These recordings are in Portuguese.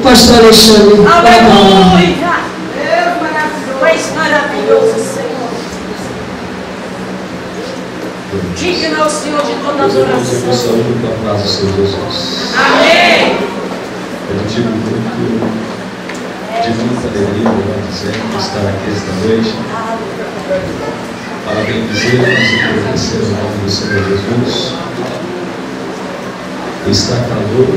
pastor Alexandre. Aleluia! Deus maravilhoso, és maravilhoso, Senhor. Digna ao Senhor de toda adoração. Eu saúdo com a paz do Senhor Jesus. Amém! É motivo de muita alegria, melhor dizendo, estar aqui esta noite para bendizer e agradecer o nome do Senhor Jesus. Está calor,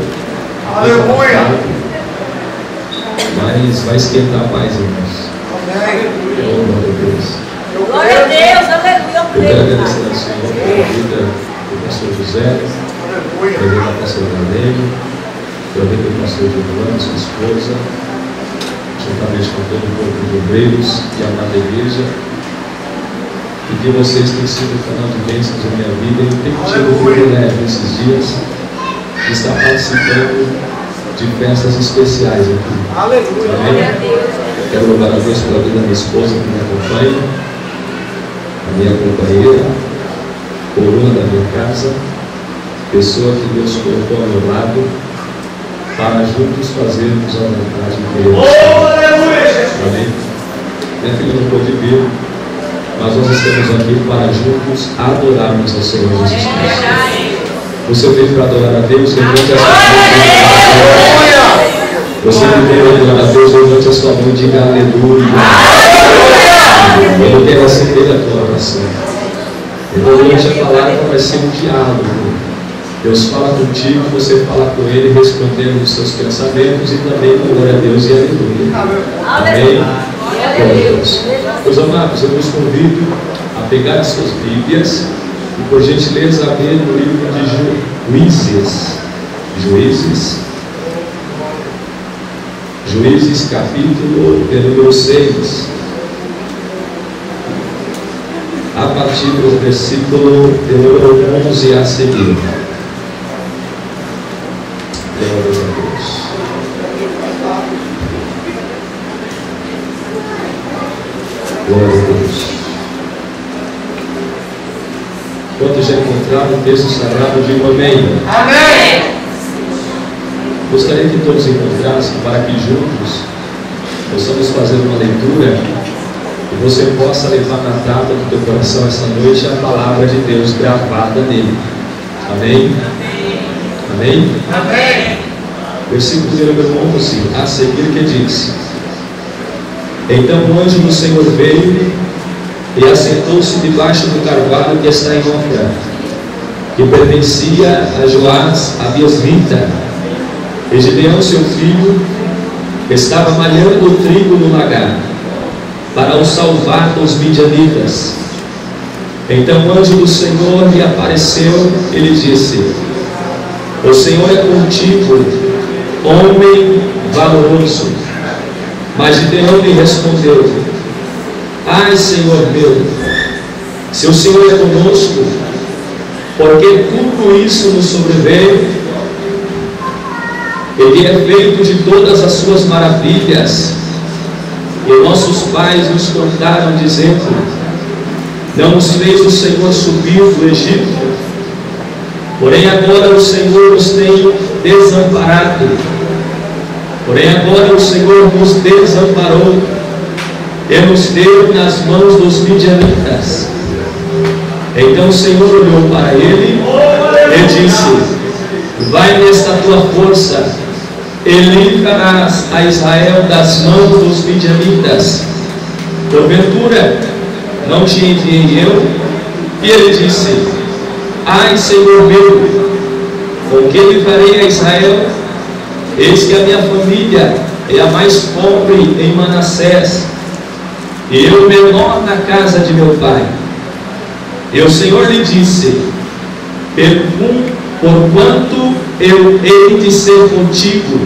mas vai esquentar mais, irmãos. Glória a Deus. Glória a Deus, aleluia. Eu quero agradecer ao Senhor pela vida do pastor José, pela vida da pastora Galene, pela vida do pastor Giovanni, sua esposa, juntamente com todo o corpo de obreiros e a amada igreja, e que vocês têm sido um canal de bênçãos na minha vida. Eu tenho tido o privilégio esses dias de estar participando de festas especiais aqui. Aleluia! Amém? Quero louvar a Deus pela vida da minha esposa que me acompanha, a minha companheira, coluna da minha casa, pessoa que Deus colocou ao meu lado, para juntos fazermos a vontade de Deus. Amém? Minha filha não pôde vir, mas nós estamos aqui para juntos adorarmos ao Senhor Jesus Cristo. Você veio para adorar a Deus, levante a sua mão. Você que veio adorar a Deus, levante a sua mão e diga aleluia. Eu quero acender a tua oração. Então durante a palavra vai ser um diálogo. Deus fala contigo, você fala com Ele, respondendo os seus pensamentos e também glória a Deus e aleluia. Amém? Glória a Deus. Meus amados, eu vos convido a pegar as suas Bíblias e por gentileza abrir no livro de Juízes capítulo de número 6, a partir do versículo de número 11 a seguir. Glória a Deus. Glória a Deus. Quantos já encontraram o texto sagrado, digam amém. Amém! Gostaria que todos encontrassem para que juntos possamos fazer uma leitura e você possa levar na tábua do teu coração essa noite a palavra de Deus gravada nele. Amém? Amém? Amém! Versículo número 11 a seguir, que diz: Então o anjo do Senhor veio e assentou-se debaixo do carvalho que está em Ofra, que pertencia a Joás a Biasmita. E Gideão, seu filho, estava malhando o trigo no lagar, para o salvar dos midianitas. Então o anjo do Senhor lhe apareceu e lhe disse: O Senhor é contigo, homem valoroso. Mas Gideão lhe respondeu: Ai, Senhor meu, se o Senhor é conosco, por que tudo isso nos sobreveio? Ele é feito de todas as suas maravilhas, e nossos pais nos contaram, dizendo: Não nos fez o Senhor subir do Egito? Porém agora o Senhor nos tem desamparado. Porém agora o Senhor nos desamparou e nos deu nas mãos dos midianitas. Então o Senhor olhou para ele e disse: Vai nesta tua força e livrarás a Israel das mãos dos midianitas. Porventura não te enviei eu? E ele disse: Ai, Senhor meu, com que livrarei a Israel? Eis que a minha família é a mais pobre em Manassés, e eu menor na casa de meu pai. E o Senhor lhe disse: Porquanto eu hei de ser contigo,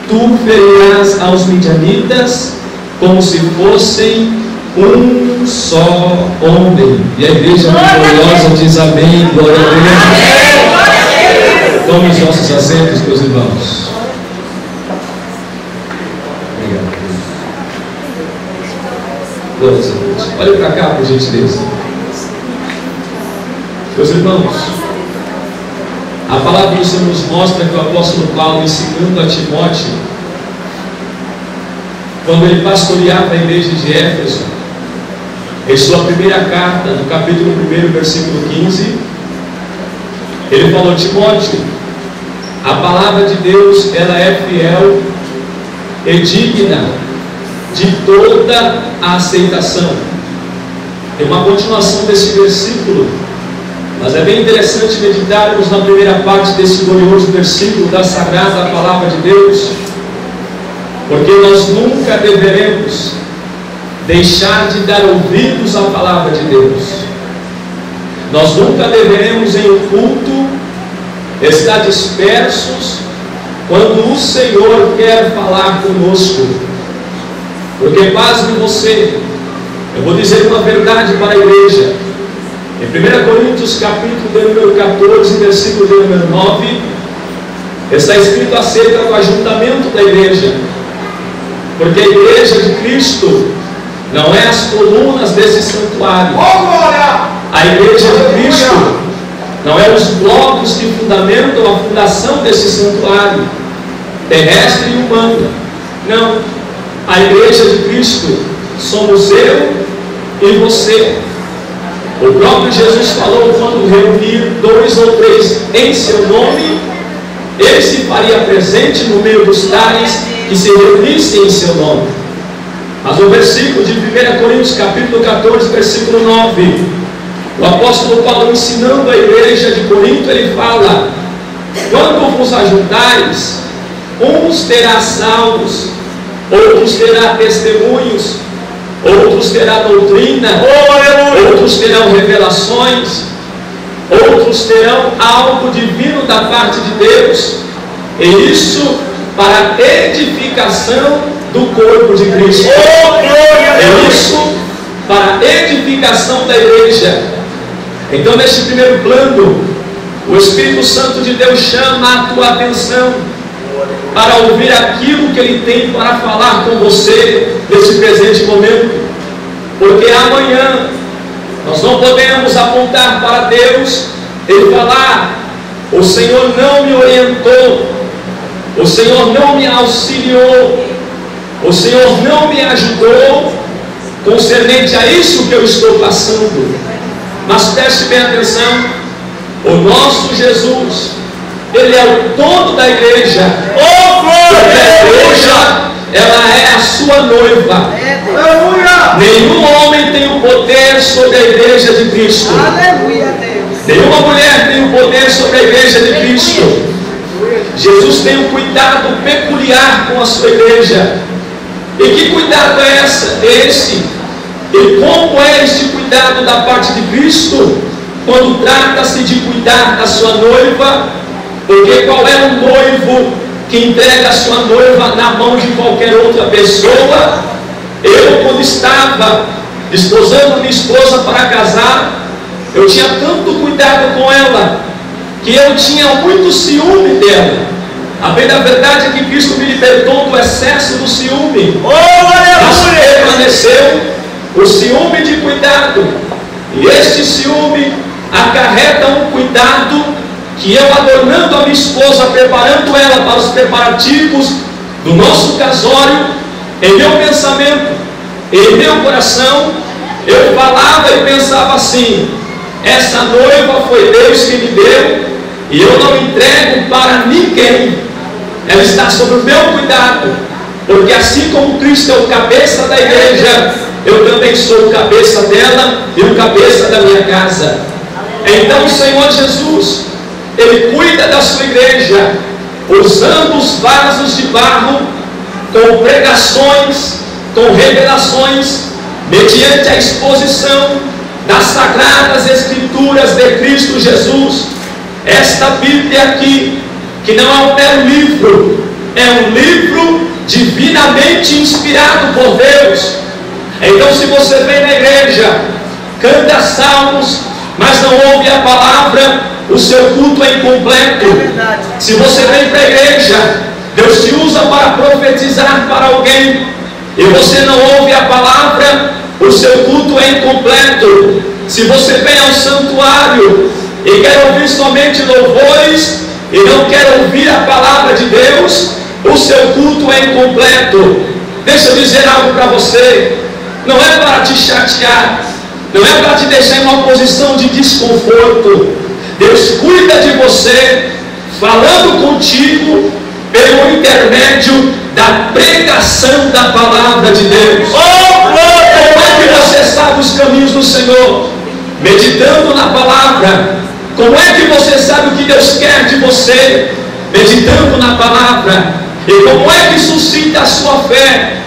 tu ferirás aos midianitas como se fossem um só homem. E a igreja gloriosa diz amém, glória a Deus. Tome os nossos assentos, meus irmãos. Obrigado. Glória a Deus. Olhe para cá, por gentileza. Meus irmãos, a palavra do Senhor nos mostra que o apóstolo Paulo, em 2 Timóteo, quando ele pastoreava a igreja de Éfeso, em sua primeira carta, no capítulo 1, versículo 15, ele falou: Timóteo, a palavra de Deus, ela é fiel e digna de toda a aceitação. Tem uma continuação desse versículo, mas é bem interessante meditarmos na primeira parte desse glorioso versículo da Sagrada Palavra de Deus, porque nós nunca deveremos deixar de dar ouvidos à Palavra de Deus. Nós nunca deveremos em um culto estar dispersos quando o Senhor quer falar conosco, porque pasme você, eu vou dizer uma verdade para a igreja. Em 1 Coríntios capítulo de número 14, versículo de número 9, está escrito acerca do ajuntamento da igreja, porque a igreja de Cristo não é as colunas desse santuário. A igreja de Cristo não é os blocos que fundamentam a fundação desse santuário terrestre e humano. Não. A igreja de Cristo somos eu e você. O próprio Jesus falou: quando reunir 2 ou 3 em seu nome, ele se faria presente no meio dos tais que se reunissem em seu nome. Mas o versículo de 1 Coríntios capítulo 14, versículo 9, o apóstolo Paulo, ensinando a igreja de Corinto, ele fala: quando vos ajuntares, uns terá salmos, outros terá testemunhos, outros terá doutrina, outros terão revelações, outros terão algo divino da parte de Deus, e isso para a edificação do corpo de Cristo. É isso para a edificação da igreja. Então, neste primeiro plano, o Espírito Santo de Deus chama a tua atenção para ouvir aquilo que Ele tem para falar com você nesse presente momento, porque amanhã nós não podemos apontar para Deus e falar: o Senhor não me orientou, o Senhor não me auxiliou, o Senhor não me ajudou concernente a isso que eu estou passando. Mas preste bem atenção: o nosso Jesus, Ele é o dono da igreja. Porque a igreja, ela é a sua noiva. Nenhum homem tem o poder sobre a igreja de Cristo. Nenhuma mulher tem o poder sobre a igreja de Cristo. Jesus tem um cuidado peculiar com a sua igreja. E que cuidado é esse? E como é este cuidado da parte de Cristo quando trata-se de cuidar da sua noiva? Porque qual é o noivo que entrega a sua noiva na mão de qualquer outra pessoa? Eu, quando estava desposando minha esposa para casar, eu tinha tanto cuidado com ela, que eu tinha muito ciúme dela. A bem da verdade é que Cristo me libertou do excesso do ciúme. Mas permaneceu o ciúme de cuidado. E este ciúme acarreta um cuidado que eu, adornando a minha esposa, preparando ela para os preparativos do nosso casório, em meu pensamento, em meu coração, eu falava e pensava assim: essa noiva foi Deus que me deu, e eu não entrego para ninguém. Ela está sob o meu cuidado, porque assim como Cristo é o cabeça da igreja, eu também sou o cabeça dela e o cabeça da minha casa. Então o Senhor Jesus, Ele cuida da sua igreja, usando os vasos de barro, com pregações, com revelações, mediante a exposição das Sagradas Escrituras de Cristo Jesus. Esta Bíblia aqui, que não é um mero livro, é um livro divinamente inspirado por Deus. Então, se você vem na igreja, canta salmos, mas não ouve a palavra, o seu culto é incompleto. Se você vem para a igreja, Deus te usa para profetizar para alguém, e você não ouve a palavra, o seu culto é incompleto. Se você vem ao santuário e quer ouvir somente louvores e não quer ouvir a palavra de Deus, o seu culto é incompleto. Deixa eu dizer algo para você. Não é para te chatear, não é para te deixar em uma posição de desconforto. Deus cuida de você, falando contigo pelo intermédio da pregação da palavra de Deus. Como é que você sabe os caminhos do Senhor? Meditando na palavra. Como é que você sabe o que Deus quer de você? Meditando na palavra. E como é que suscita a sua fé,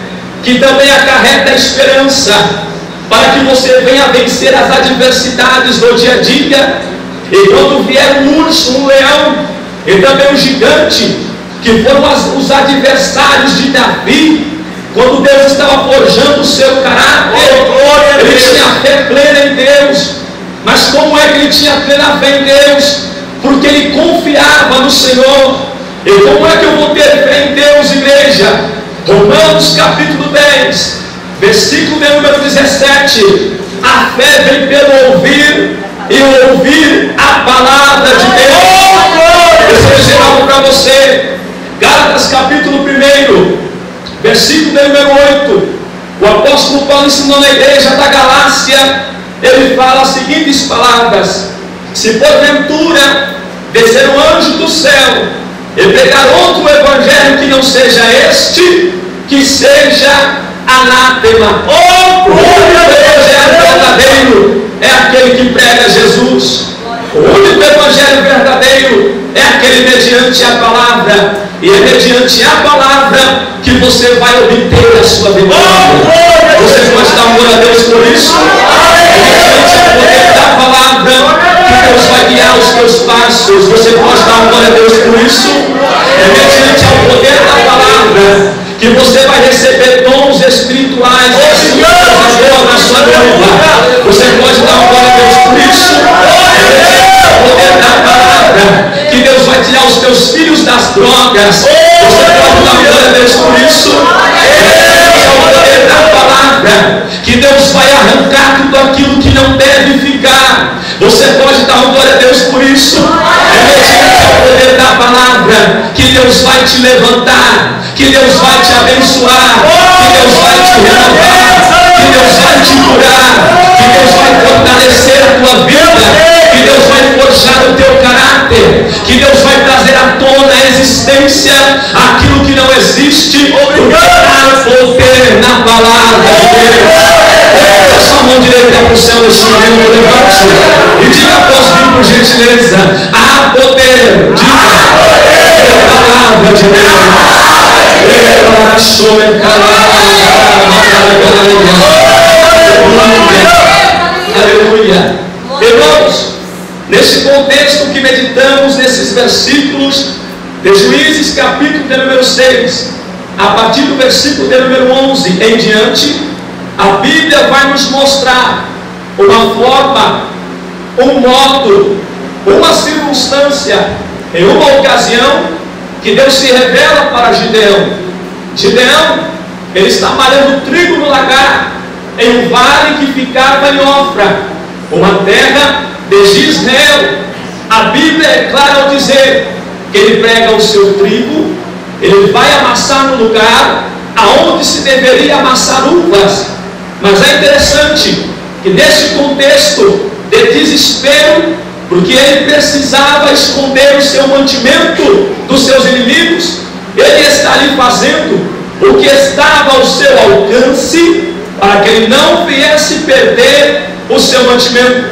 que também acarreta a esperança, para que você venha vencer as adversidades do dia a dia? E quando vier um urso, um leão, e também um gigante, que foram os adversários de Davi, quando Deus estava forjando o seu caráter, ele tinha fé plena em Deus. Mas como é que ele tinha plena fé em Deus? Porque ele confiava no Senhor. E como é que eu vou ter fé em Deus, igreja? Romanos capítulo 10, versículo de número 17. A fé vem pelo ouvir, e ouvir a palavra de Deus. Eu vou dizer algo para você. Gálatas capítulo 1, versículo de número 8. O apóstolo Paulo ensinou na igreja da Galácia. Ele fala as seguintes palavras: se porventura descer um anjo do céu e pregar outro evangelho que não seja este, que seja anátema. O único evangelho verdadeiro é aquele que prega Jesus. O único evangelho verdadeiro é aquele mediante a palavra. E é mediante a palavra que você vai obter a sua vitória. Você pode dar glória a Deus por isso? É mediante o poder da palavra que Deus vai guiar os teus passos. Você pode dar glória a Deus por isso? É mediante o poder da palavra que você vai receber dons espirituais na sua noiva. Você pode dar glória a Deus por isso? É mediante o poder da palavra que Deus vai tirar os teus filhos das drogas. Você pode dar glória a Deus por isso? É o poder da palavra que Deus vai arrancar tudo aquilo que não deve ficar. Você pode dar glória a Deus por isso? É mediante o poder da palavra que Deus vai te levantar, que Deus vai te abençoar, que Deus vai te renovar, que Deus vai te curar, que Deus vai fortalecer a tua vida, que Deus vai forjar o teu caráter, que Deus vai trazer à tona a existência aquilo que não existe, porque há poder na palavra de Deus. Levanta sua mão direita para o céu nesse momento, levante e diga após mim, por gentileza: há poder, diga, na palavra de Deus. Aleluia. Irmãos, nesse contexto que meditamos nesses versículos de Juízes capítulo de número 6, a partir do versículo de número 11 em diante, a Bíblia vai nos mostrar uma forma, um modo, uma circunstância, em uma ocasião, que Deus se revela para Gideão. Gideão, ele está malhando trigo no lagar, em um vale que ficava em Ofra, uma terra de Israel. A Bíblia é clara ao dizer que ele prega o seu trigo, ele vai amassar no lugar aonde se deveria amassar uvas. Mas é interessante que neste contexto de desespero, porque ele precisava esconder o seu mantimento dos seus inimigos, ele está ali fazendo o que estava ao seu alcance, para que ele não viesse perder o seu mantimento.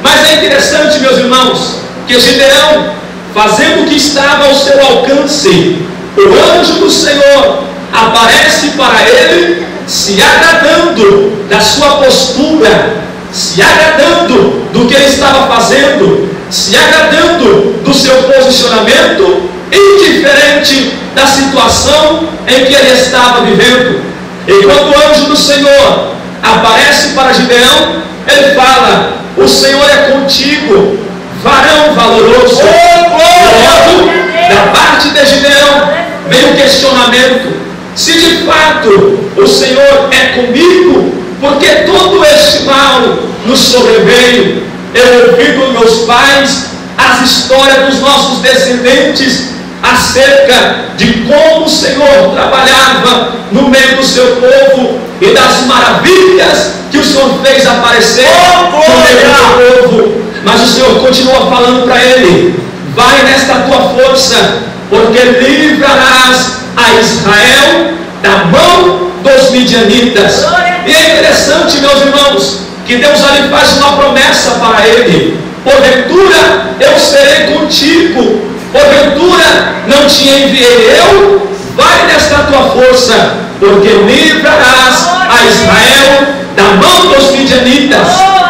Mas é interessante, meus irmãos, que Gideão, fazendo o que estava ao seu alcance, o anjo do Senhor aparece para ele, se agradando da sua postura, se agradando do que ele estava fazendo, se agradando do seu posicionamento, indiferente da situação em que ele estava vivendo. E quando o anjo do Senhor aparece para Gideão, ele fala: o Senhor é contigo, varão valoroso. Logo, da parte de Gideão, vem o questionamento: se de fato o Senhor é comigo, porque todo este mal nos sobreveio? Eu ouvi dos meus pais as histórias dos nossos descendentes acerca de como o Senhor trabalhava estava no meio do seu povo e das maravilhas que o Senhor fez aparecer no meio do seu povo. Mas o Senhor continua falando para ele: vai nesta tua força, porque livrarás a Israel da mão dos midianitas. E é interessante, meus irmãos, que Deus ali faz uma promessa para ele: porventura eu serei contigo, porventura não te enviei eu, vai nesta tua força, porque livrarás a Israel da mão dos midianitas.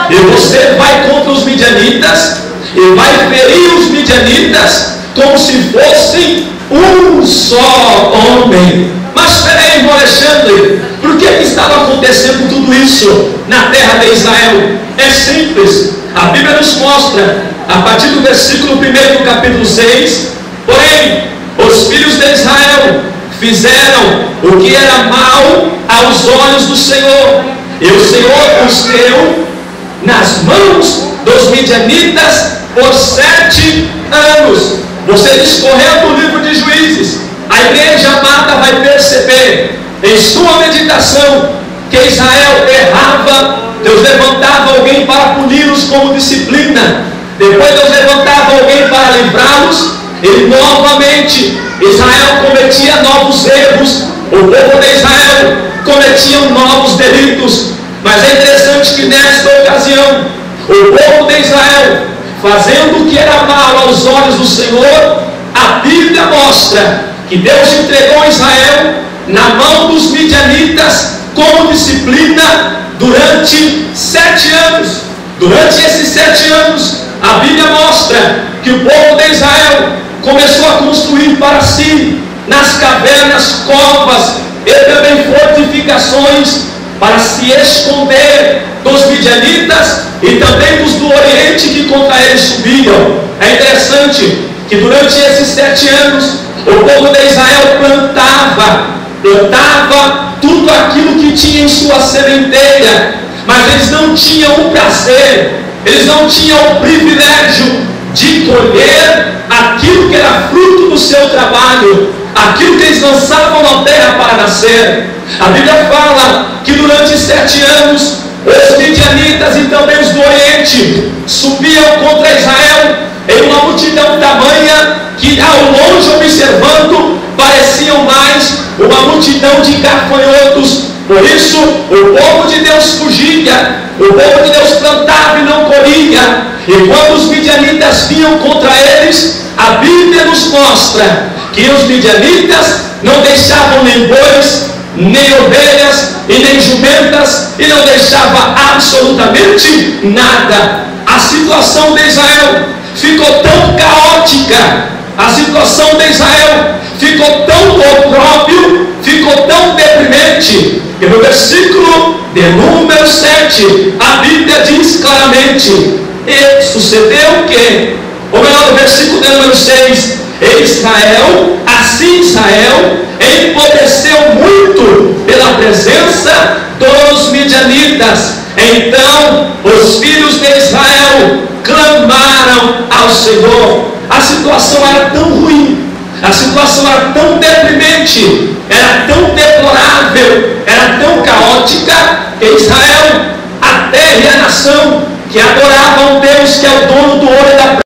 E você vai contra os midianitas e vai ferir os midianitas como se fossem um só homem. Mas espera aí, irmão Alexandre, por que estava acontecendo tudo isso na terra de Israel? É simples, a Bíblia nos mostra, a partir do versículo 1 do capítulo 6, porém, os filhos de Israel fizeram o que era mal aos olhos do Senhor, e o Senhor os deu nas mãos dos midianitas por 7 anos. Você discorrendo o livro de Juízes, a igreja amada vai perceber em sua meditação que Israel errava, Deus levantava alguém para puni-los como disciplina, depois Deus levantava alguém para livrá-los, e novamente Israel cometia novos erros, o povo de Israel cometia novos delitos. Mas é interessante que nesta ocasião, o povo de Israel, fazendo o que era mal aos olhos do Senhor, a Bíblia mostra que Deus entregou Israel na mão dos midianitas como disciplina durante 7 anos. Durante esses 7 anos, a Bíblia mostra que o povo de Israel começou a construir para si, nas cavernas, covas e também fortificações, para se esconder dos midianitas e também dos do Oriente que contra eles subiam. É interessante que durante esses 7 anos, o povo de Israel plantava tudo aquilo que tinha em sua sementeira, mas eles não tinham o prazer, eles não tinham o privilégio de colher aquilo que era fruto do seu trabalho, aquilo que eles lançavam na terra para nascer. A Bíblia fala que durante 7 anos, os midianitas e também os do Oriente subiam contra Israel em uma multidão tamanha que, ao longe observando, pareciam mais uma multidão de gafanhotos. Por isso, o povo de Deus fugia, o povo de Deus plantava e não colhia. E quando os midianitas vinham contra eles, a Bíblia nos mostra que os midianitas não deixavam nem bois, nem ovelhas e nem jumentas, e não deixava absolutamente nada. A situação de Israel ficou tão caótica, a situação de Israel ficou tão opróbrio, ficou tão deprimente, que no versículo de número 7, a Bíblia diz claramente: e sucedeu que, ou melhor, no versículo de número 6, Israel empobreceu muito pela presença dos midianitas. Então os filhos de Israel clamaram ao Senhor. A situação era tão ruim, a situação era tão deprimente, era tão deplorável, era tão caótica, que Israel, a terra e a nação que adorava um Deus que é o dono do ouro e da prata,